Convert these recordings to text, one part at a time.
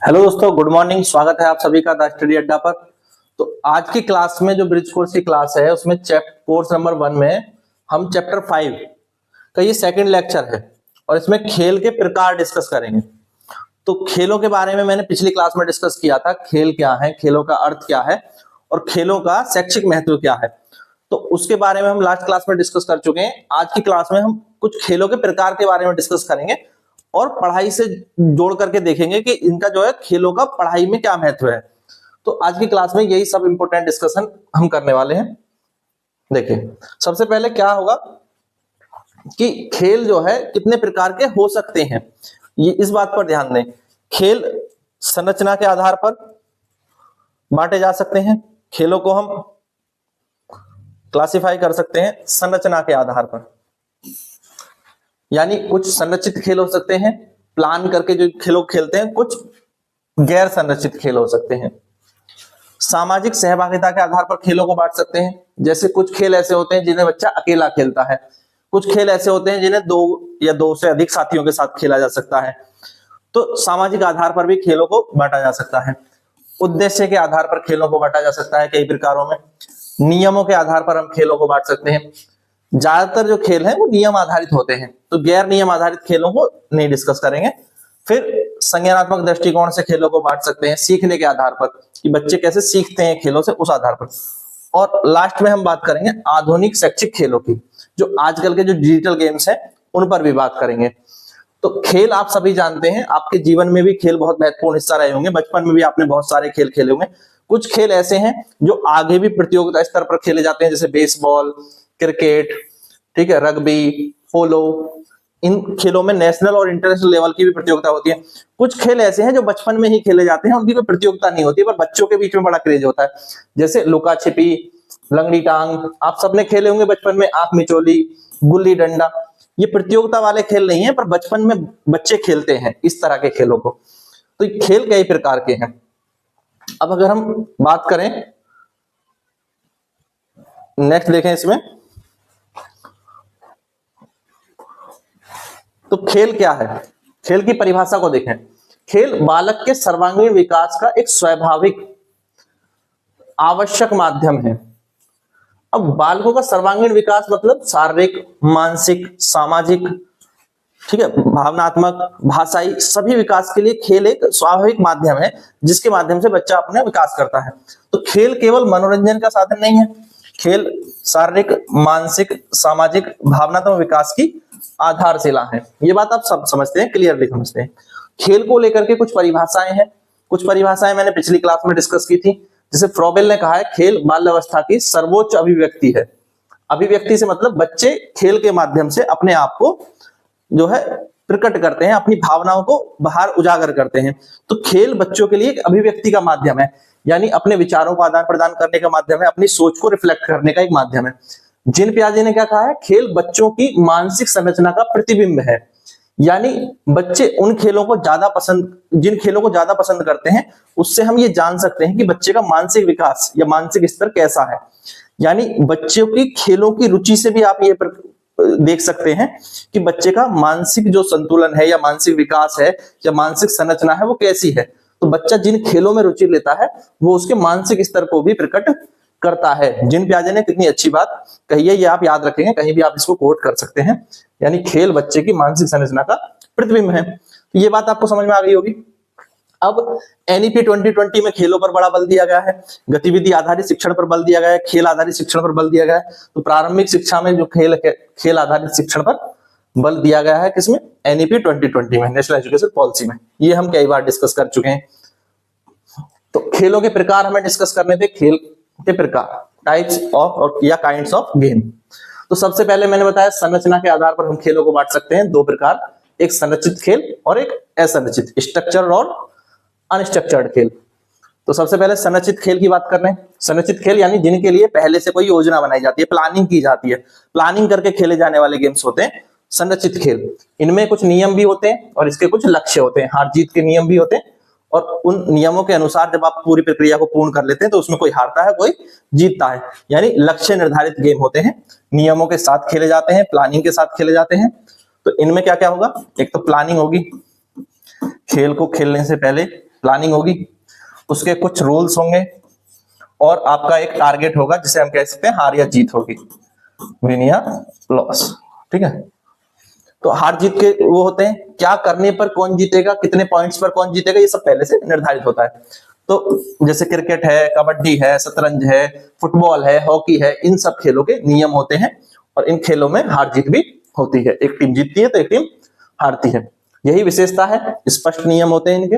Hello दोस्तों, good morning. स्वागत है आप सभी का द स्टडी अड्डा पर। तो आज की क्लास में जो ब्रिज कोर्स की क्लास है उसमें कोर्स नंबर 1 में हम चैप्टर 5 का ये सेकंड लेक्चर है और इसमें खेल के प्रकार डिस्कस करेंगे। तो खेलों के बारे में मैंने पिछली क्लास में डिस्कस किया था, खेल क्या है, खेलों का अर्थ क्या है और खेलों का शैक्षिक महत्व क्या है। तो उसके बारे में हम लास्ट क्लास में डिस्कस कर चुके हैं। आज की क्लास में हम कुछ खेलों के प्रकार के बारे में डिस्कस करेंगे और पढ़ाई से जोड़ करके देखेंगे कि इनका जो है खेलों का पढ़ाई में क्या महत्व है। तो आज की क्लास में यही सब इंपॉर्टेंट डिस्कशन हम करने वाले हैं। देखिए, सबसे पहले क्या होगा कि खेल जो है कितने प्रकार के हो सकते हैं, ये इस बात पर ध्यान दें। खेल संरचना के आधार पर बांटे जा सकते हैं। खेलों को हम क्लासिफाई कर सकते हैं संरचना के आधार पर, यानी कुछ संरचित खेल हो सकते हैं, प्लान करके जो खेलों खेलते हैं, कुछ गैर संरचित खेल हो सकते हैं। सामाजिक सहभागिता के आधार पर खेलों को बांट सकते हैं। जैसे कुछ खेल ऐसे होते हैं जिन्हें बच्चा अकेला खेलता है, कुछ खेल ऐसे होते हैं जिन्हें दो या दो से अधिक साथियों के साथ खेला जा सकता है। तो सामाजिक आधार पर भी खेलों को बांटा जा सकता है। उद्देश्य के आधार पर खेलों को बांटा जा सकता है कई प्रकारों में। नियमों के आधार पर हम खेलों को बांट सकते हैं। ज्यादातर जो खेल हैं वो नियम आधारित होते हैं, तो गैर नियम आधारित खेलों को नहीं डिस्कस करेंगे। फिर संज्ञानात्मक दृष्टिकोण से खेलों को बांट सकते हैं, सीखने के आधार पर कि बच्चे कैसे सीखते हैं खेलों से, उस आधार पर। और लास्ट में हम बात करेंगे आधुनिक शैक्षिक खेलों की, जो आजकल के जो डिजिटल गेम्स हैं उन पर भी बात करेंगे। तो खेल आप सभी जानते हैं, आपके जीवन में भी खेल बहुत महत्वपूर्ण हिस्सा रहे होंगे। बचपन में भी आपने बहुत सारे खेल खेले होंगे। कुछ खेल ऐसे हैं जो आगे भी प्रतियोगिता स्तर पर खेले जाते हैं, जैसे बेसबॉल, क्रिकेट, ठीक है, रग्बी, पोलो। इन खेलों में नेशनल और इंटरनेशनल लेवल की भी प्रतियोगिता होती है। कुछ खेल ऐसे हैं जो बचपन में ही खेले जाते हैं, उनकी कोई प्रतियोगिता नहीं होती, पर बच्चों के बीच में बड़ा क्रेज होता है। जैसे लुका छिपी, लंगड़ी टांग, आप सबने खेले होंगे बचपन में। आंख मिचोली, गुल्ली डंडा, ये प्रतियोगिता वाले खेल नहीं है, पर बचपन में बच्चे खेलते हैं इस तरह के खेलों को। तो ये खेल कई प्रकार के हैं। अब अगर हम बात करें, नेक्स्ट देखें इसमें, तो खेल क्या है, खेल की परिभाषा को देखें। खेल बालक के सर्वांगीण विकास का एक स्वाभाविक आवश्यक माध्यम है। अब बालकों का सर्वांगीण विकास मतलब शारीरिक, मानसिक, सामाजिक, ठीक है, भावनात्मक, भाषाई, सभी विकास के लिए खेल एक स्वाभाविक माध्यम है जिसके माध्यम से बच्चा अपना विकास करता है। तो खेल केवल मनोरंजन का साधन नहीं है, खेल शारीरिक, मानसिक, सामाजिक, भावनात्मक विकास की आधारशिला है। ये बात आप सब समझते हैं, क्लियरली समझते हैं। खेल को लेकर के कुछ परिभाषाएं हैं। कुछ परिभाषाएं मैंने पिछली क्लास में डिस्कस की थी। जैसे फ्रोबेल ने कहा है, खेल बाल्यावस्था की सर्वोच्च अभिव्यक्ति है। अभिव्यक्ति से मतलब बच्चे खेल के माध्यम से अपने आप को जो है प्रकट करते हैं, अपनी भावनाओं को बाहर उजागर करते हैं। तो खेल बच्चों के लिए एक अभिव्यक्ति का माध्यम है, यानी अपने विचारों को आदान प्रदान करने का माध्यम है, अपनी सोच को रिफ्लेक्ट करने का एक माध्यम है। जिन प्याजे ने क्या कहा है, खेल बच्चों की मानसिक संरचना का प्रतिबिंब है। यानी बच्चे उन खेलों को ज्यादा पसंद, जिन खेलों को ज्यादा पसंद करते हैं, उससे हम ये जान सकते हैं कि बच्चे का मानसिक विकास या मानसिक स्तर कैसा है। यानी बच्चों की खेलों की रुचि से भी आप ये देख सकते हैं कि बच्चे का मानसिक जो संतुलन है या मानसिक विकास है या मानसिक संरचना है वो कैसी है। तो बच्चा जिन खेलों में रुचि लेता है वो उसके मानसिक स्तर को भी प्रकट करता है। जिन प्याजे ने कितनी अच्छी बात कही है, ये आप याद रखेंगे, कहीं भी आप इसको कोट कर सकते हैं। यानी खेल बच्चे की मानसिक संरचना का प्रतिबिंब है। तो ये बात आपको समझ में आ गई होगी। अब एनईपी 2020 में खेलों पर बड़ा बल दिया गया है, गतिविधि आधारित शिक्षण पर बल दिया गया है, खेल आधारित शिक्षण पर बल दिया गया है। तो प्रारंभिक शिक्षा में जो खेल आधारित शिक्षण पर बल दिया गया है, किसमें, एनईपी 2020 में, नेशनल एजुकेशन पॉलिसी में। ये हम कई बार डिस्कस कर चुके हैं। तो खेलों के प्रकार हमें डिस्कस करने थे, खेल के प्रकार, टाइप्स ऑफ या काइंड्स ऑफ गेम। तो सबसे पहले मैंने बताया संरचना के आधार पर हम खेलों को बांट सकते हैं दो प्रकार, एक संरचित खेल और एक असंरचित, स्ट्रक्चर और अनस्ट्रक्चर्ड खेल। तो सबसे पहले संरचित खेल की बात कर रहे हैं। संरचित खेल यानी जिनके लिए पहले से कोई योजना बनाई जाती है, प्लानिंग की जाती है, प्लानिंग करके खेले जाने वाले गेम्स होते हैं संरचित खेल। इनमें कुछ नियम भी होते हैं और इसके कुछ लक्ष्य होते हैं, हार जीत के नियम भी होते हैं। और उन नियमों के अनुसार जब आप पूरी प्रक्रिया को पूर्ण कर लेते हैं तो उसमें कोई हारता है, कोई जीतता है। यानी लक्ष्य निर्धारित गेम होते हैं, नियमों के साथ खेले जाते हैं, प्लानिंग के साथ खेले जाते हैं। तो इनमें क्या क्या होगा, एक तो प्लानिंग होगी, खेल को खेलने से पहले प्लानिंग होगी, उसके कुछ रूल्स होंगे और आपका एक टारगेट होगा जिसे हम कह सकते हैं हार या जीत होगी, विन या लॉस। ठीक है, तो हार जीत के वो होते हैं, क्या करने पर कौन जीतेगा, कितने पॉइंट्स पर कौन जीतेगा, ये सब पहले से निर्धारित होता है। तो जैसे क्रिकेट है, कबड्डी है, शतरंज है, फुटबॉल है, हॉकी है, इन सब खेलों के नियम होते हैं और इन खेलों में हार जीत भी होती है, एक टीम जीतती है तो एक टीम हारती है। यही विशेषता है, स्पष्ट नियम होते हैं इनके,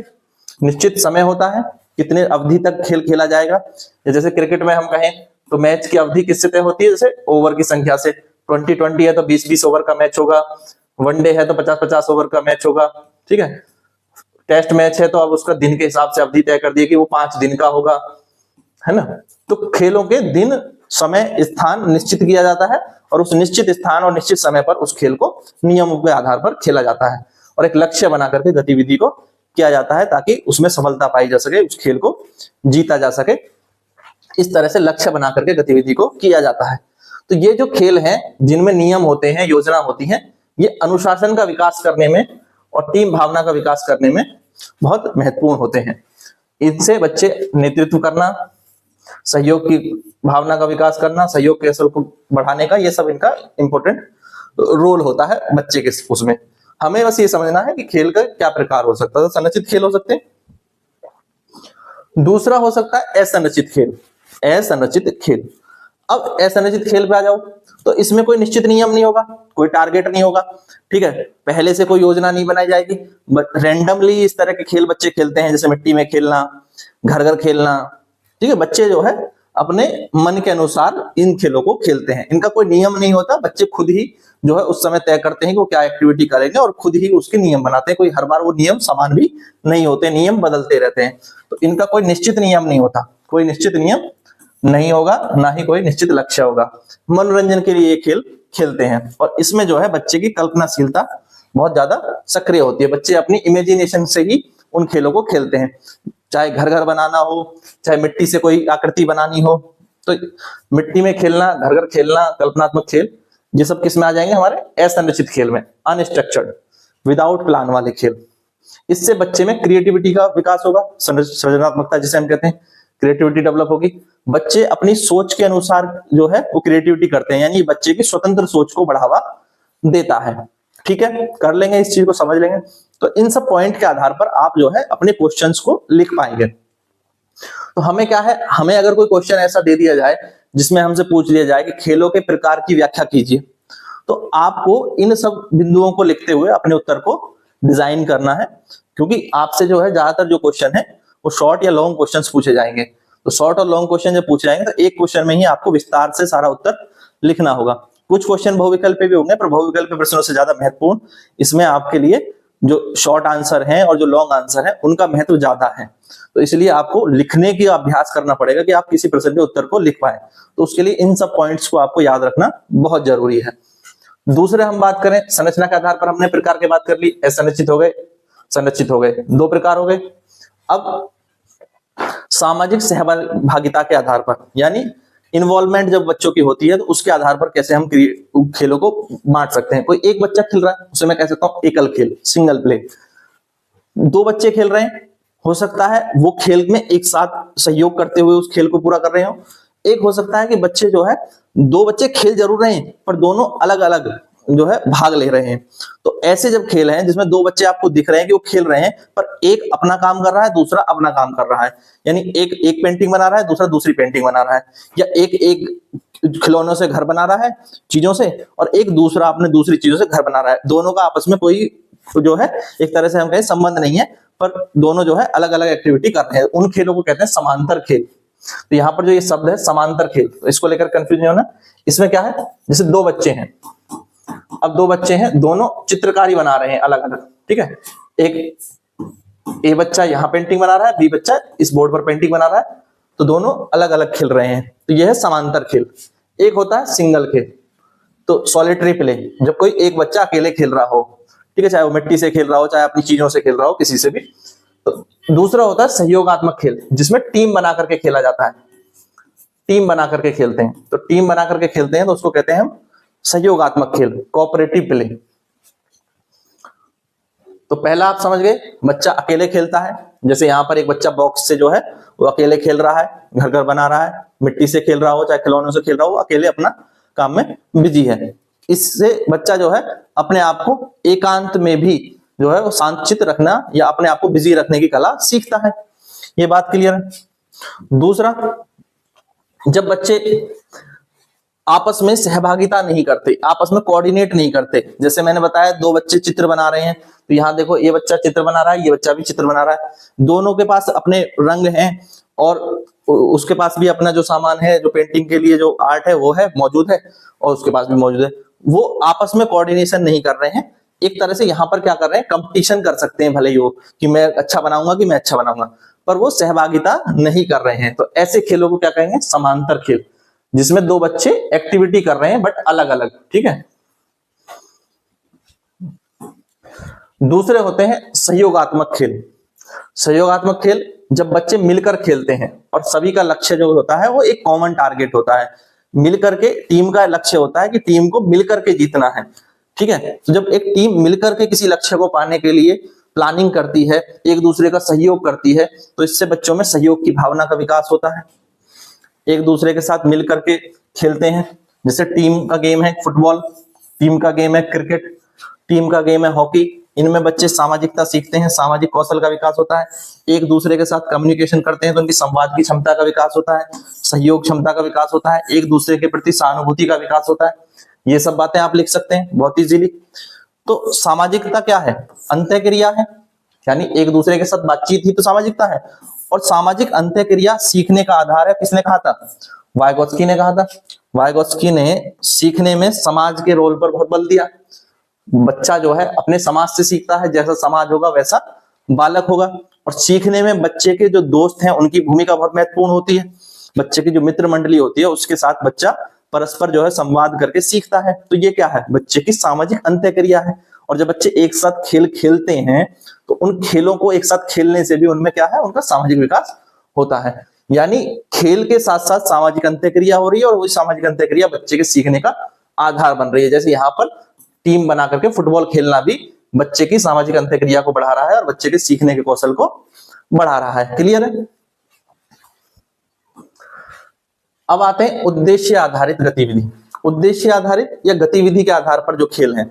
निश्चित समय होता है, कितने अवधि तक खेल खेला जाएगा। जैसे क्रिकेट में हम कहें तो मैच की अवधि किससे तय होती है, जैसे ओवर की संख्या से। 20-20 है तो 20-20 ओवर का मैच होगा, वनडे है तो 50-50 ओवर का मैच होगा। ठीक है, टेस्ट मैच है तो अब उसका दिन के हिसाब से अवधि तय कर दी कि वो 5 दिन का होगा, है ना। तो खेलों के दिन, समय, स्थान निश्चित किया जाता है और उस निश्चित स्थान और निश्चित समय पर उस खेल को नियमों के आधार पर खेला जाता है और एक लक्ष्य बना करके गतिविधि को किया जाता है ताकि उसमें सफलता पाई जा सके, उस खेल को जीता जा सके। इस तरह से लक्ष्य बना करके गतिविधि को किया जाता है। तो ये जो खेल हैं जिनमें नियम होते हैं, योजना होती है, ये अनुशासन का विकास करने में और टीम भावना का विकास करने में बहुत महत्वपूर्ण होते हैं। इनसे बच्चे नेतृत्व करना, सहयोग की भावना का विकास करना, सहयोग के असर को बढ़ाने का, ये सब इनका इंपॉर्टेंट रोल होता है बच्चे के उसमें। हमें बस ये समझना है कि खेल का क्या प्रकार हो सकता है। तो संरचित खेल हो सकते हैं, दूसरा हो सकता है असंरचित खेल। असंरचित खेल, अब असंरचित खेल पे आ जाओ तो इसमें कोई निश्चित नियम नहीं होगा, कोई टारगेट नहीं होगा। ठीक है, पहले से कोई योजना नहीं बनाई जाएगी, रैंडमली इस तरह के खेल बच्चे खेलते हैं, जैसे मिट्टी में खेलना, घर घर खेलना। ठीक है, बच्चे जो है अपने मन के अनुसार इन खेलों को खेलते हैं, इनका कोई नियम नहीं होता, बच्चे खुद ही जो है उस समय तय करते हैं कि वो क्या एक्टिविटी करेंगे और खुद ही उसके नियम बनाते हैं। कोई हर बार वो नियम समान भी नहीं होते, नियम बदलते रहते हैं। तो इनका कोई निश्चित नियम नहीं होता, कोई निश्चित नियम नहीं होगा, ना ही कोई निश्चित लक्ष्य होगा। मनोरंजन के लिए ये खेल खेलते हैं और इसमें जो है बच्चे की कल्पनाशीलता बहुत ज्यादा सक्रिय होती है। बच्चे अपनी इमेजिनेशन से ही उन खेलों को खेलते हैं, चाहे घर घर बनाना हो, चाहे मिट्टी से कोई आकृति बनानी हो। तो मिट्टी में खेलना, घर घर खेलना, कल्पनात्मक खेल, ये सब किस में आ जाएंगे, हमारे असंरचित खेल में, अनस्ट्रक्चर्ड, विदाउट प्लान वाले खेल। इससे बच्चे में क्रिएटिविटी का विकास होगा, सृजनात्मकता जिसे हम कहते हैं, क्रिएटिविटी डेवलप होगी। बच्चे अपनी सोच के अनुसार जो है वो क्रिएटिविटी करते हैं, यानी बच्चे की स्वतंत्र सोच को बढ़ावा देता है। ठीक है, कर लेंगे, इस चीज को समझ लेंगे। तो इन सब पॉइंट के आधार पर आप जो है अपने क्वेश्चंस को लिख पाएंगे। तो हमें क्या है, हमें अगर कोई क्वेश्चन ऐसा दे दिया जाए जिसमें हमसे पूछ लिया जाए कि खेलों के प्रकार की व्याख्या कीजिए, तो आपको इन सब बिंदुओं को लिखते हुए अपने उत्तर को डिजाइन करना है, क्योंकि आपसे जो है ज्यादातर जो क्वेश्चन है वो शॉर्ट या लॉन्ग क्वेश्चंस पूछे जाएंगे। तो शॉर्ट और लॉन्ग क्वेश्चन जब पूछे जाएंगे तो एक क्वेश्चन में ही आपको विस्तार से सारा उत्तर लिखना होगा। कुछ क्वेश्चन बहुविकल्प भी होंगे, पर बहुविकल्प प्रश्नों से ज्यादा महत्वपूर्ण इसमें आपके लिए जो शॉर्ट आंसर है और जो लॉन्ग आंसर है उनका महत्व ज्यादा है। तो इसलिए आपको लिखने की अभ्यास करना पड़ेगा कि आप किसी प्रश्न के उत्तर को लिख पाए। तो उसके लिए इन सब पॉइंट्स को आपको याद रखना बहुत जरूरी है। दूसरे हम बात करें संरचना के आधार पर, हमने प्रकार की बात कर ली, असंरचित हो गए, संरचित हो गए, 2 प्रकार हो गए। अब सामाजिक सहभागिता के आधार पर, यानी इन्वॉल्वमेंट जब बच्चों की होती है तो उसके आधार पर कैसे हम खेलों को बांट सकते हैं। कोई एक बच्चा खेल रहा है, उसे मैं कह सकता हूं एकल खेल, सिंगल प्ले। 2 बच्चे खेल रहे हैं, हो सकता है वो खेल में एक साथ सहयोग करते हुए उस खेल को पूरा कर रहे हो। एक हो सकता है कि बच्चे जो है 2 बच्चे खेल जरूर रहे हैं पर दोनों अलग अलग जो है भाग ले रहे हैं। तो ऐसे जब खेल हैं जिसमें 2 बच्चे आपको दिख रहे हैं कि वो खेल रहे हैं, पर एक अपना काम कर रहा है, दूसरा अपना काम कर रहा है, यानी एक पेंटिंग बना रहा है, दूसरा दूसरी पेंटिंग बना रहा है, या एक खिलौनों से घर बना रहा है चीजों से, और एक दूसरा अपने दूसरी चीजों से घर बना रहा है। दोनों का आपस में कोई जो है एक तरह से हम कहें संबंध नहीं है, पर दोनों जो है अलग अलग एक्टिविटी कर रहे हैं। उन खेलों को कहते हैं समांतर खेल। तो यहाँ पर जो ये शब्द है समांतर खेल, तो इसको लेकर कंफ्यूज नहीं होना। इसमें क्या है, जैसे 2 बच्चे हैं, अब 2 बच्चे हैं, दोनों चित्रकारी बना रहे हैं अलग अलग। ठीक है, एक ए बच्चा यहाँ पेंटिंग बना रहा है, बी बच्चा इस बोर्ड पर पेंटिंग बना रहा है, तो दोनों अलग अलग खेल रहे हैं। तो यह है समांतर खेल। एक होता है सिंगल खेल, तो सॉलिटरी प्ले, जब कोई एक बच्चा अकेले खेल रहा हो, ठीक है, चाहे वो मिट्टी से खेल रहा हो, चाहे अपनी चीजों से खेल रहा हो, किसी से भी। तो दूसरा होता है सहयोगात्मक खेल, जिसमें टीम बना करके खेला जाता है, टीम बना करके खेलते हैं। तो टीम बना करके खेलते हैं तो उसको कहते हैं हम सहयोगात्मक खेल, कोऑपरेटिव प्ले। तो पहला आप समझ गए, बच्चा अकेले खेलता है, जैसे यहाँ पर एक बच्चा बॉक्स से जो है वो अकेले खेल रहा है, घर घर बना रहा है, मिट्टी से खेल रहा हो चाहे खिलौनों से खेल रहा हो, अकेले अपना काम में बिजी है। इससे बच्चा जो है अपने आप को एकांत में भी जो है वो शांतचित्त रखना या अपने आप को बिजी रखने की कला सीखता है। ये बात क्लियर है। दूसरा, जब बच्चे आपस में सहभागिता नहीं करते, आपस में कोऑर्डिनेट नहीं करते, जैसे मैंने बताया दो बच्चे चित्र बना रहे हैं, तो यहाँ देखो ये बच्चा चित्र बना रहा है, ये बच्चा भी चित्र बना रहा है, दोनों के पास अपने रंग हैं और उसके पास भी अपना जो सामान है, जो पेंटिंग के लिए जो आर्ट है वो है मौजूद है, और उसके पास भी मौजूद है। वो आपस में कोऑर्डिनेशन नहीं कर रहे हैं। एक तरह से यहाँ पर क्या कर रहे हैं, कंपटीशन कर सकते हैं भले ही हो कि मैं अच्छा बनाऊंगा कि मैं अच्छा बनाऊंगा, पर वो सहभागिता नहीं कर रहे हैं। तो ऐसे खेलों को क्या कहेंगे, समांतर खेल, जिसमें दो बच्चे एक्टिविटी कर रहे हैं बट अलग अलग। ठीक है। दूसरे होते हैं सहयोगात्मक खेल। सहयोगात्मक खेल जब बच्चे मिलकर खेलते हैं और सभी का लक्ष्य जो होता है वो एक कॉमन टारगेट होता है, मिलकर के टीम का लक्ष्य होता है कि टीम को मिलकर के जीतना है। ठीक है। तो जब एक टीम मिलकर के किसी लक्ष्य को पाने के लिए प्लानिंग करती है, एक दूसरे का सहयोग करती है, तो इससे बच्चों में सहयोग की भावना का विकास होता है। एक दूसरे के साथ मिल करके खेलते हैं, जैसे टीम का गेम है फुटबॉल, टीम का गेम है क्रिकेट, टीम का गेम है हॉकी। इनमें बच्चे सामाजिकता सीखते हैं, सामाजिक कौशल का विकास होता है, एक दूसरे के साथ कम्युनिकेशन करते हैं तो उनकी संवाद की क्षमता का विकास होता है, सहयोग क्षमता का विकास होता है, एक दूसरे के प्रति सहानुभूति का विकास होता है। ये सब बातें आप लिख सकते हैं बहुत इजीली। तो सामाजिकता क्या है, अंतःक्रिया है, यानी एक दूसरे के साथ बातचीत ही तो सामाजिकता है। और सामाजिक अंतःक्रिया सीखने का आधार है, किसने कहा था, वाइगोत्स्की ने कहा था। वाइगोत्स्की ने सीखने में समाज के रोल पर बहुत बल दिया। बच्चा जो है अपने समाज से सीखता है, जैसा समाज होगा वैसा बालक होगा। और सीखने में बच्चे के जो दोस्त हैं उनकी भूमिका बहुत महत्वपूर्ण होती है। बच्चे की जो मित्र मंडली होती है उसके साथ बच्चा परस्पर जो है संवाद करके सीखता है। तो ये क्या है, बच्चे की सामाजिक अंतःक्रिया है। और जब बच्चे एक साथ खेल खेलते हैं तो उन खेलों को एक साथ खेलने से भी उनमें क्या है, उनका सामाजिक विकास होता है। यानी खेल के साथ साथ सामाजिक अंतःक्रिया हो रही है और वही सामाजिक अंतःक्रिया बच्चे के सीखने का आधार बन रही है। जैसे यहाँ पर टीम बना करके फुटबॉल खेलना भी बच्चे की सामाजिक अंतःक्रिया को बढ़ा रहा है और बच्चे के सीखने के कौशल को बढ़ा रहा है। क्लियर है। अब आते हैं उद्देश्य आधारित गतिविधि। उद्देश्य आधारित या गतिविधि के आधार पर जो खेल हैं,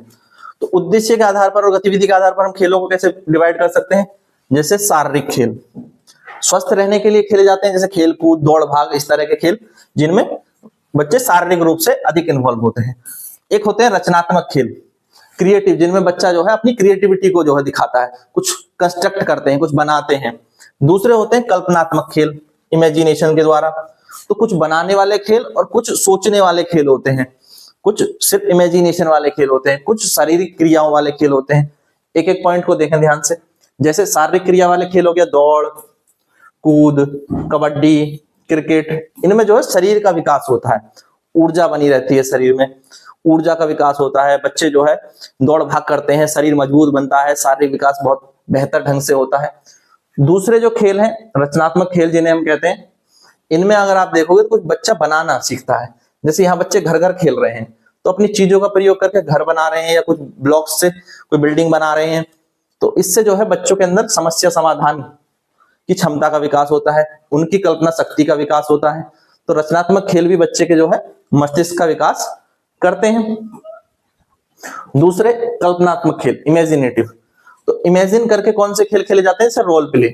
तो उद्देश्य के आधार पर और गतिविधि के आधार पर हम खेलों को कैसे डिवाइड कर सकते हैं। जैसे शारीरिक खेल स्वस्थ रहने के लिए खेले जाते हैं, जैसे खेल कूद दौड़ भाग, इस तरह के खेल जिनमें बच्चे शारीरिक रूप से अधिक इन्वॉल्व होते हैं। एक होते हैं रचनात्मक खेल, क्रिएटिव, जिनमें बच्चा जो है अपनी क्रिएटिविटी को जो है दिखाता है, कुछ कंस्ट्रक्ट करते हैं, कुछ बनाते हैं। दूसरे होते हैं कल्पनात्मक खेल, इमेजिनेशन के द्वारा। तो कुछ बनाने वाले खेल और कुछ सोचने वाले खेल होते हैं, कुछ सिर्फ इमेजिनेशन वाले खेल होते हैं, कुछ शारीरिक क्रियाओं वाले खेल होते हैं। एक एक पॉइंट को देखें ध्यान से। जैसे शारीरिक क्रिया वाले खेल हो गया दौड़ कूद, कबड्डी, क्रिकेट। इनमें जो है शरीर का विकास होता है, ऊर्जा बनी रहती है, शरीर में ऊर्जा का विकास होता है। बच्चे जो है दौड़ भाग करते हैं, शरीर मजबूत बनता है, शारीरिक विकास बहुत बेहतर ढंग से होता है। दूसरे जो खेल हैं रचनात्मक खेल जिन्हें हम कहते हैं, इनमें अगर आप देखोगे तो कुछ बच्चा बनाना सीखता है। जैसे यहाँ बच्चे घर घर खेल रहे हैं तो अपनी चीजों का प्रयोग करके घर बना रहे हैं या कुछ ब्लॉक्स से कोई बिल्डिंग बना रहे हैं। तो इससे जो है बच्चों के अंदर समस्या समाधान की क्षमता का विकास होता है, उनकी कल्पना शक्ति का विकास होता है। तो रचनात्मक खेल भी बच्चे के जो है मस्तिष्क का विकास करते हैं। दूसरे कल्पनात्मक खेल इमेजिनेटिव, तो इमेजिन करके कौन से खेल खेले जाते हैं, जैसे रोल प्ले।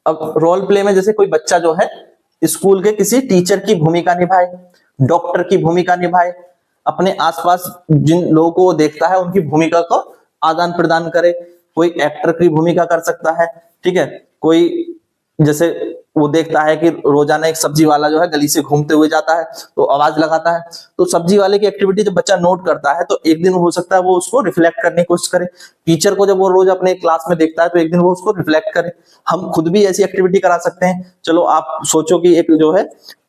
अब रोल प्ले में जैसे कोई बच्चा जो है स्कूल के किसी टीचर की भूमिका निभाए, डॉक्टर की भूमिका निभाए, अपने आसपास जिन लोगों को देखता है उनकी भूमिका को आदान प्रदान करे। कोई एक्टर की भूमिका कर सकता है, ठीक है। कोई जैसे वो देखता है कि रोजाना एक सब्जी वाला जो है गली से घूमते हुए जाता है तो आवाज लगाता है, तो सब्जी वाले की एक्टिविटी जब बच्चा नोट करता है तो एक दिन हो सकता है वो उसको रिफ्लेक्ट करने की कोशिश करे। टीचर को जब वो रोज अपने क्लास में देखता है तो एक दिन वो उसको रिफ्लेक्ट करे। हम खुद भी ऐसी एक्टिविटी करा सकते हैं। चलो आप सोचो कि एक जो है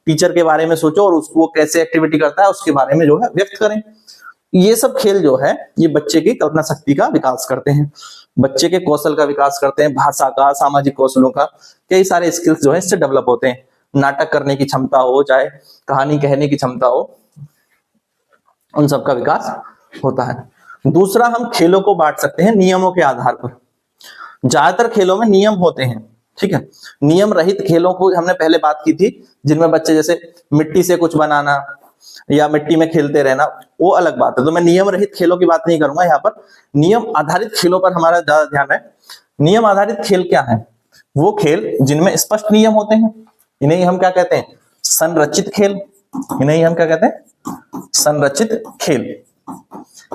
टीचर के बारे में सोचो और उसको कैसे एक्टिविटी करता है उसके बारे में जो है व्यक्त करें। ये सब खेल जो है ये बच्चे की कल्पना शक्ति का विकास करते हैं, बच्चे के कौशल का विकास करते हैं, भाषा का, सामाजिक कौशलों का, कई सारे स्किल्स जो है इससे डेवलप होते हैं। नाटक करने की क्षमता हो, चाहे कहानी कहने की क्षमता हो, उन सब का विकास होता है। दूसरा, हम खेलों को बांट सकते हैं नियमों के आधार पर। ज्यादातर खेलों में नियम होते हैं, ठीक है। नियम रहित खेलों को हमने पहले बात की थी, जिनमें बच्चे जैसे मिट्टी से कुछ बनाना या मिट्टी में खेलते रहना, वो अलग बात है। तो मैं नियम रहित खेलों की बात नहीं करूंगा यहाँ पर। नियम आधारित खेलों पर हमारा ज्यादा ध्यान है। नियम आधारित खेल क्या है? वो खेल जिनमें स्पष्ट नियम होते हैं, इन्हें हम क्या कहते हैं? संरचित खेल। इन्हें हम क्या कहते हैं? संरचित खेल।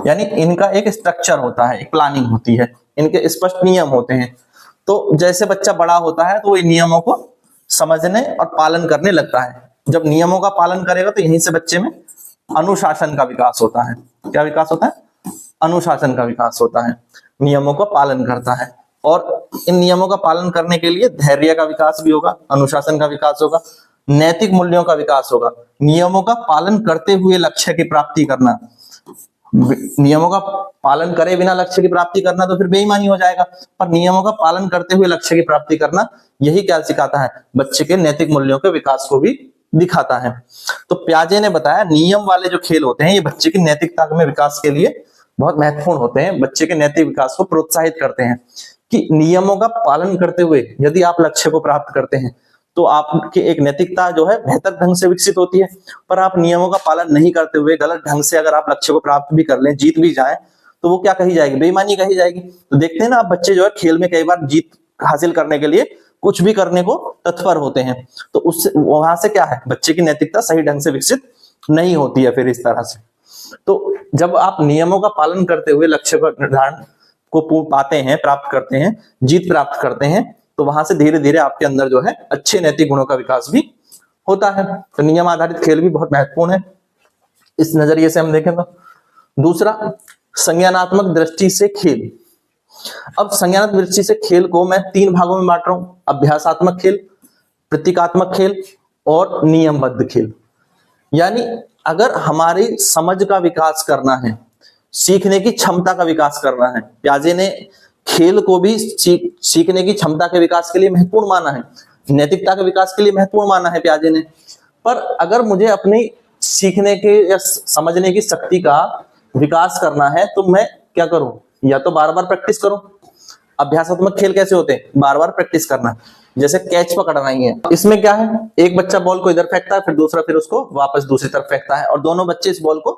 यानी इनका एक स्ट्रक्चर होता है, एक प्लानिंग होती है, इनके स्पष्ट नियम होते हैं। तो जैसे बच्चा बड़ा होता है तो वो इन नियमों को समझने और पालन करने लगता है। जब नियमों का पालन करेगा तो यहीं से बच्चे में अनुशासन का विकास होता है। क्या विकास होता है? अनुशासन का विकास होता है। नियमों का पालन करता है, और इन नियमों का पालन करने के लिए धैर्य का विकास भी होगा, अनुशासन का विकास होगा, नैतिक मूल्यों का विकास होगा। नियमों का पालन करते हुए लक्ष्य की प्राप्ति करना, नियमों का पालन करे बिना लक्ष्य की प्राप्ति करना तो फिर बेईमानी हो जाएगा, पर नियमों का पालन करते हुए लक्ष्य की प्राप्ति करना, यही क्या सिखाता है? बच्चे के नैतिक मूल्यों के विकास को भी दिखाता है। तो प्याजे ने बताया नियम वाले जो खेल होते हैं ये बच्चे की नैतिकता में विकास के लिए बहुत महत्वपूर्ण होते हैं, बच्चे के नैतिक विकास को प्रोत्साहित करते हैं। कि नियमों का पालन करते हुए यदि आप लक्ष्य को प्राप्त करते हैं तो आपकी एक नैतिकता जो है बेहतर ढंग से विकसित होती है। पर आप नियमों का पालन नहीं करते हुए गलत ढंग से अगर आप लक्ष्य को प्राप्त भी कर लें, जीत भी जाए, तो वो क्या कही जाएगी? बेईमानी कही जाएगी। तो देखते हैं ना, आप बच्चे जो है खेल में कई बार जीत हासिल करने के लिए कुछ भी करने को तत्पर होते हैं, तो उससे वहां से क्या है? बच्चे की नैतिकता सही ढंग से विकसित नहीं होती है फिर इस तरह से। तो जब आप नियमों का पालन करते हुए लक्ष्य को निर्धारण को पाते हैं, प्राप्त करते हैं, जीत प्राप्त करते हैं, तो वहां से धीरे धीरे आपके अंदर जो है अच्छे नैतिक गुणों का विकास भी होता है। तो नियम आधारित खेल भी बहुत महत्वपूर्ण है इस नजरिए से हम देखें तो। दूसरा, संज्ञानात्मक दृष्टि से खेल। अब संज्ञानात्मक दृष्टि से खेल को मैं 3 भागों में बांट रहा हूं: अभ्यासात्मक खेल, प्रतीकात्मक खेल और नियमबद्ध खेल। यानी अगर हमारी समझ का विकास करना है, सीखने की क्षमता का विकास करना है, प्याजे ने खेल को भी सीखने की क्षमता के विकास के लिए महत्वपूर्ण माना है, नैतिकता के विकास के लिए महत्वपूर्ण माना है प्याजे ने। पर अगर मुझे अपनी सीखने के या समझने की शक्ति का विकास करना है तो मैं क्या करूं? या तो बार बार प्रैक्टिस करूं। अभ्यासात्मक खेल कैसे होते हैं? बार बार प्रैक्टिस करना। जैसे कैच पकड़ना ही है, इसमें क्या है? एक बच्चा बॉल को इधर फेंकता है, फिर दूसरा फिर उसको वापस दूसरी तरफ फेंकता है, और दोनों बच्चे इस बॉल को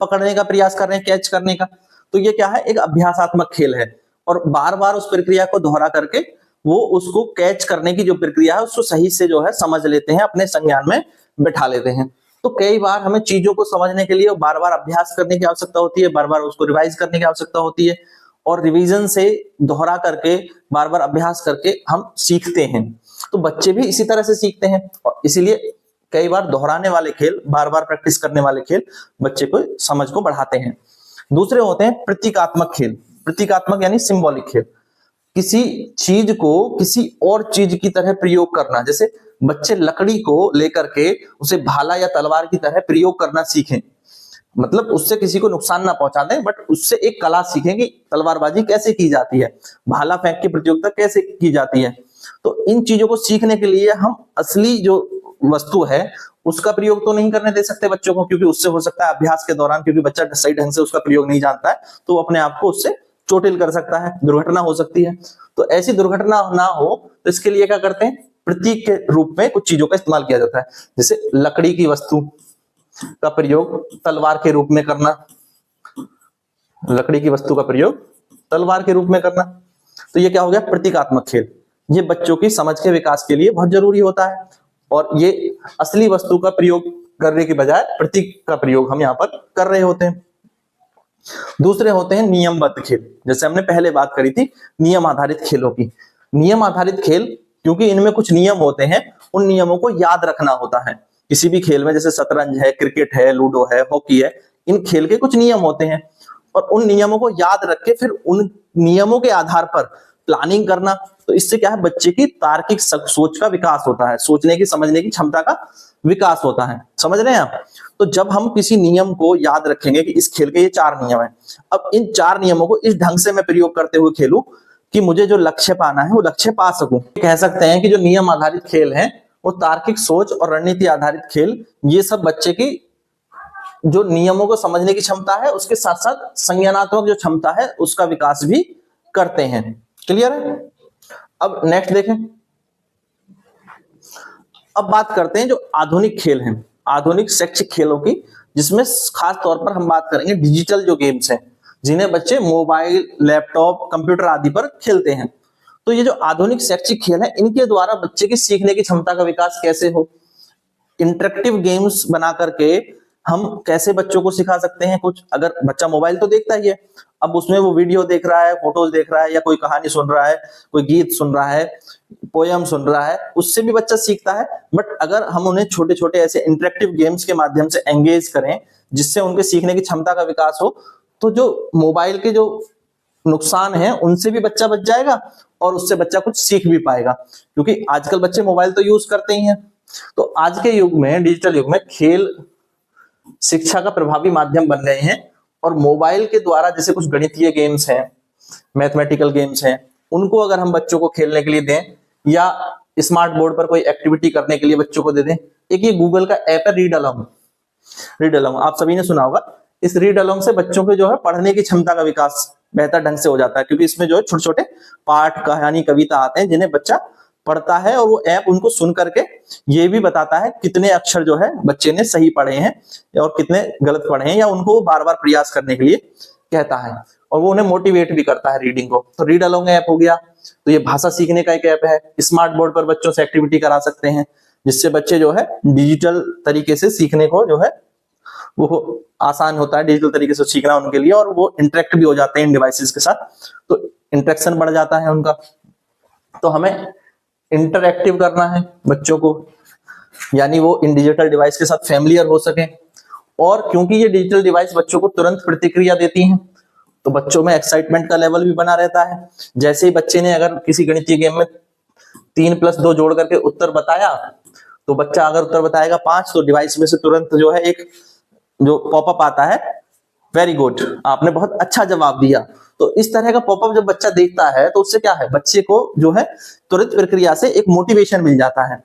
पकड़ने का प्रयास कर रहे हैं, कैच करने का। तो ये क्या है? एक अभ्यासात्मक खेल है, और बार बार उस प्रक्रिया को दोहरा करके वो उसको कैच करने की जो प्रक्रिया है उसको सही से जो है समझ लेते हैं, अपने संज्ञान में बैठा लेते हैं। तो कई बार हमें चीजों को समझने के लिए बार बार अभ्यास करने की आवश्यकता होती है, बार बार उसको रिवाइज करने की आवश्यकता होती है, और रिवीजन से दोहरा करके बार बार अभ्यास करके हम सीखते हैं। तो बच्चे भी इसी तरह से सीखते हैं, और इसीलिए कई बार दोहराने वाले खेल, बार बार प्रैक्टिस करने वाले खेल बच्चे को समझ को बढ़ाते हैं। दूसरे होते हैं प्रतीकात्मक खेल। प्रतीकात्मक यानी सिंबॉलिक खेल। किसी चीज को किसी और चीज की तरह प्रयोग करना। जैसे बच्चे लकड़ी को लेकर के उसे भाला या तलवार की तरह प्रयोग करना सीखें, मतलब उससे किसी को नुकसान ना पहुंचा दें, बट उससे एक कला सीखें कि तलवारबाजी कैसे की जाती है, भाला फेंक की प्रतियोगिता कैसे की जाती है। तो इन चीजों को सीखने के लिए हम असली जो वस्तु है उसका प्रयोग तो नहीं करने दे सकते बच्चों को, क्योंकि उससे हो सकता है अभ्यास के दौरान, क्योंकि बच्चा सही ढंग से उसका प्रयोग नहीं जानता है, तो वो अपने आप को उससे चोटिल कर सकता है, दुर्घटना हो सकती है। तो ऐसी दुर्घटना ना हो तो इसके लिए क्या करते हैं? प्रतीक के रूप में कुछ चीजों का इस्तेमाल किया जाता है। जैसे लकड़ी की वस्तु का प्रयोग तलवार के रूप में करना, लकड़ी की वस्तु का प्रयोग तलवार के रूप में करना। तो ये क्या हो गया? प्रतीकात्मक खेल। ये बच्चों की समझ के विकास के लिए बहुत जरूरी होता है, और ये असली वस्तु का प्रयोग करने के बजाय प्रतीक का प्रयोग हम यहाँ पर कर रहे होते हैं। दूसरे होते हैं नियमबद्ध खेल। जैसे हमने पहले बात करी थी नियम आधारित खेलों की। नियम आधारित खेल, क्योंकि इनमें कुछ नियम होते हैं, उन नियमों को याद रखना होता है। किसी भी खेल में, जैसे शतरंज है, क्रिकेट है, लूडो है, हॉकी है, इन खेल के कुछ नियम होते हैं, और उन नियमों को याद रख के फिर उन नियमों के आधार पर प्लानिंग करना। तो इससे क्या है? बच्चे की तार्किक सोच का विकास होता है, सोचने की समझने की क्षमता का विकास होता है। समझ रहे हैं आप? तो जब हम किसी नियम को याद रखेंगे कि इस खेल के ये 4 नियम हैं, अब इन 4 नियमों को इस ढंग से मैं प्रयोग करते हुए खेलूं कि मुझे जो लक्ष्य पाना है वो लक्ष्य पा सकूं। कह सकते हैं कि जो नियम आधारित खेल हैं वो तार्किक सोच और रणनीति आधारित खेल, ये सब बच्चे की जो नियमों को समझने की क्षमता है उसके साथ साथ संज्ञानात्मक जो क्षमता है उसका विकास भी करते हैं। क्लियर है? अब नेक्स्ट देखें। अब बात करते हैं जो आधुनिक खेल हैं, आधुनिक शैक्षिक खेलों की, जिसमें खास तौर पर हम बात करेंगे डिजिटल जो गेम्स हैं जिन्हें बच्चे मोबाइल, लैपटॉप, कंप्यूटर आदि पर खेलते हैं। तो ये जो आधुनिक शैक्षिक खेल है इनके द्वारा बच्चे की सीखने की क्षमता का विकास कैसे हो, इंटरेक्टिव गेम्स बना करके हम कैसे बच्चों को सिखा सकते हैं कुछ। अगर बच्चा मोबाइल तो देखता ही है, अब उसमें वो वीडियो देख रहा है, फोटोज देख रहा है, या कोई कहानी सुन रहा है, कोई गीत सुन रहा है, पोयम सुन रहा है, उससे भी बच्चा सीखता है। बट अगर हम उन्हें छोटे छोटे ऐसे इंटरेक्टिव गेम्स के माध्यम से एंगेज करें जिससे उनके सीखने की क्षमता का विकास हो, तो जो मोबाइल के जो नुकसान है उनसे भी बच्चा बच जाएगा और उससे बच्चा कुछ सीख भी पाएगा, क्योंकि आजकल बच्चे मोबाइल तो यूज करते ही हैं। तो आज के युग में, डिजिटल युग में, खेल शिक्षा का प्रभावी माध्यम बन गए हैं और मोबाइल के द्वारा जैसे कुछ गणितीय गेम्स हैं, मैथमेटिकल गेम्स हैं, उनको अगर हम बच्चों को खेलने के लिए दें या स्मार्ट बोर्ड पर कोई एक्टिविटी करने के लिए बच्चों को दे दें। एक ये गूगल का ऐप है रीड अलोंग, रीड अलोंग आप सभी ने सुना होगा। इस रीड अलोंग से बच्चों के जो है पढ़ने की क्षमता का विकास बेहतर ढंग से हो जाता है, क्योंकि इसमें जो है छोटे छोटे पाठ, कहानी, कविता आते हैं जिन्हें बच्चा पढ़ता है और वो ऐप उनको सुन करके ये भी बताता है कितने अक्षर जो है बच्चे ने सही पढ़े हैं और कितने गलत पढ़े हैं, या उनको बार बार प्रयास करने के लिए कहता है और वो उन्हें मोटिवेट भी करता है रीडिंग को। तो रीड अलोंग ऐप हो गया। तो ये भाषा सीखने का एक ऐप है। स्मार्ट बोर्ड पर बच्चों से एक्टिविटी करा सकते हैं जिससे बच्चे जो है डिजिटल तरीके से सीखने को जो है वो आसान होता है, डिजिटल तरीके से सीखना उनके लिए, और वो इंटरेक्ट भी हो जाते हैं इन डिवाइसेस के साथ, तो इंटरेक्शन बढ़ जाता है उनका। तो हमें इंटरएक्टिव करना है बच्चों को, यानी वो इन डिजिटल डिवाइस के साथ फैमिलियर हो सके। और क्योंकि ये डिजिटल डिवाइस बच्चों को तुरंत प्रतिक्रिया देती हैं तो बच्चों में एक्साइटमेंट का लेवल भी बना रहता है। जैसे ही बच्चे ने अगर किसी गणितीय गेम में 3+2 जोड़ करके उत्तर बताया, तो बच्चा अगर उत्तर बताएगा 5, तो डिवाइस में से तुरंत जो है एक जो पॉपअप आता है, वेरी गुड, आपने बहुत अच्छा जवाब दिया। तो इस तरह का पॉपअप जब बच्चा देखता है तो उससे क्या है, बच्चे को जो है त्वरित प्रक्रिया से एक मोटिवेशन मिल जाता है,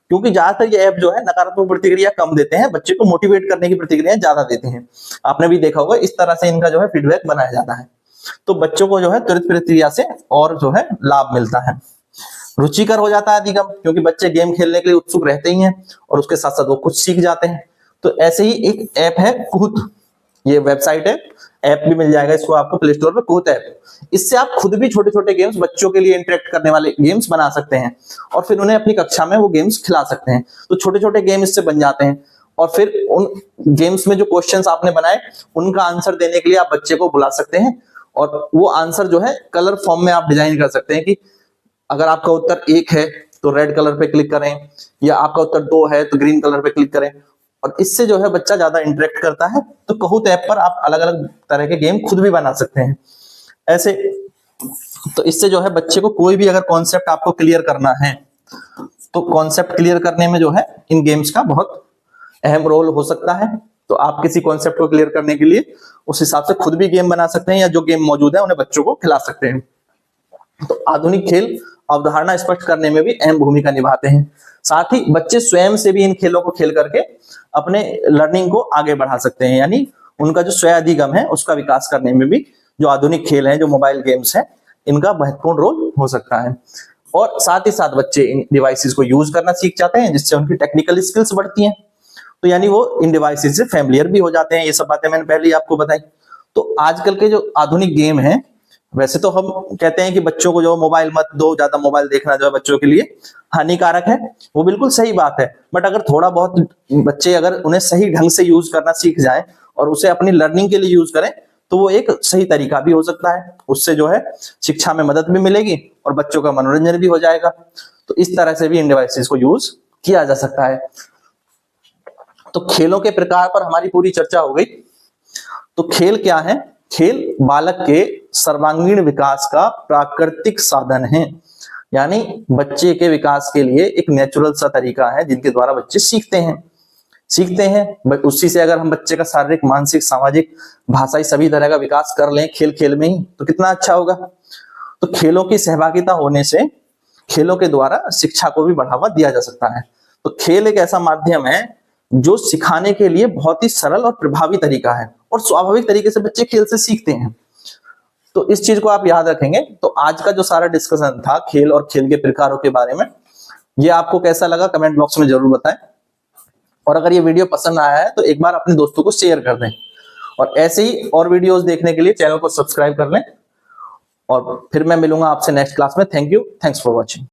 क्योंकि ज्यादातर ये ऐप जो है नकारात्मक प्रतिक्रिया कम देते हैं, बच्चे को मोटिवेट करने की प्रतिक्रिया ज्यादा देते हैं। आपने भी देखा होगा, इस तरह से इनका जो है फीडबैक बनाया जाता है। तो बच्चों को जो है त्वरित प्रतिक्रिया से और जो है लाभ मिलता है, रुचिकर हो जाता है अधिगम, क्योंकि बच्चे गेम खेलने के लिए उत्सुक रहते ही हैं और उसके साथ साथ वो कुछ सीख जाते हैं। तो ऐसे ही एक ऐप है कुहूत, ये वेबसाइट है, ऐप भी मिल जाएगा इसको आपको प्ले स्टोर पे, कुहूत ऐप। इससे आप खुद भी छोटे छोटे गेम्स, बच्चों के लिए इंटरेक्ट करने वाले गेम्स बना सकते हैं और फिर उन्हें अपनी कक्षा में वो गेम्स खिला सकते हैं। तो छोटे छोटे गेम इससे बन जाते हैं और फिर उन गेम्स में जो क्वेश्चंस आपने बनाए उनका आंसर देने के लिए आप बच्चे को बुला सकते हैं और वो आंसर जो है कलर फॉर्म में आप डिजाइन कर सकते हैं कि अगर आपका उत्तर 1 है तो रेड कलर पे क्लिक करें, या आपका उत्तर 2 है तो ग्रीन कलर पे क्लिक करें, और इससे जो है बच्चा ज्यादा इंटरेक्ट करता है। तो कुहूत ऐप पर आप अलग अलग तरह के गेम खुद भी बना सकते हैं ऐसे। तो इससे जो है बच्चे को कोई भी अगर कॉन्सेप्ट आपको क्लियर करना है तो कॉन्सेप्ट क्लियर करने में जो है इन गेम्स का बहुत अहम रोल हो सकता है। तो आप किसी कॉन्सेप्ट को क्लियर करने के लिए उस हिसाब से खुद भी गेम बना सकते हैं, या जो गेम मौजूद है उन्हें बच्चों को खिला सकते हैं। तो आधुनिक खेल अवधारणा स्पष्ट करने में भी अहम भूमिका निभाते हैं। साथ ही बच्चे स्वयं से भी इन खेलों को खेल करके अपने लर्निंग को आगे बढ़ा सकते हैं, यानी उनका जो स्वय अधिगम है उसका विकास करने में भी जो आधुनिक खेल हैं, जो मोबाइल गेम्स हैं, इनका महत्वपूर्ण रोल हो सकता है। और साथ ही साथ बच्चे इन डिवाइसेस को यूज करना सीख जाते हैं जिससे उनकी टेक्निकल स्किल्स बढ़ती हैं, तो यानी वो इन डिवाइसेस से फैमिलियर भी हो जाते हैं। ये सब बातें मैंने पहले ही आपको बताई। तो आजकल के जो आधुनिक गेम हैं, वैसे तो हम कहते हैं कि बच्चों को जो मोबाइल मत दो, ज्यादा मोबाइल देखना जो है बच्चों के लिए हानिकारक है, वो बिल्कुल सही बात है। बट अगर थोड़ा बहुत बच्चे अगर उन्हें सही ढंग से यूज करना सीख जाएं और उसे अपनी लर्निंग के लिए यूज करें तो वो एक सही तरीका भी हो सकता है। उससे जो है शिक्षा में मदद भी मिलेगी और बच्चों का मनोरंजन भी हो जाएगा। तो इस तरह से भी इन डिवाइसेस को यूज किया जा सकता है। तो खेलों के प्रकार पर हमारी पूरी चर्चा हो गई। तो खेल क्या है? खेल बालक के सर्वांगीण विकास का प्राकृतिक साधन है, यानी बच्चे के विकास के लिए एक नेचुरल सा तरीका है जिनके द्वारा बच्चे सीखते हैं। उसी से अगर हम बच्चे का शारीरिक, मानसिक, सामाजिक, भाषाई सभी तरह का विकास कर लें खेल खेल में ही, तो कितना अच्छा होगा। तो खेलों की सहभागिता होने से खेलों के द्वारा शिक्षा को भी बढ़ावा दिया जा सकता है। तो खेल एक ऐसा माध्यम है जो सिखाने के लिए बहुत ही सरल और प्रभावी तरीका है और स्वाभाविक तरीके से बच्चे खेल से सीखते हैं। तो इस चीज को आप याद रखेंगे। तो आज का जो सारा डिस्कशन था खेल और खेल के प्रकारों के बारे में, ये आपको कैसा लगा कमेंट बॉक्स में जरूर बताएं। और अगर ये वीडियो पसंद आया है तो एक बार अपने दोस्तों को शेयर कर दें, और ऐसे ही और वीडियोस देखने के लिए चैनल को सब्सक्राइब कर लें। और फिर मैं मिलूंगा आपसे नेक्स्ट क्लास में। Thank you, thanks for watching.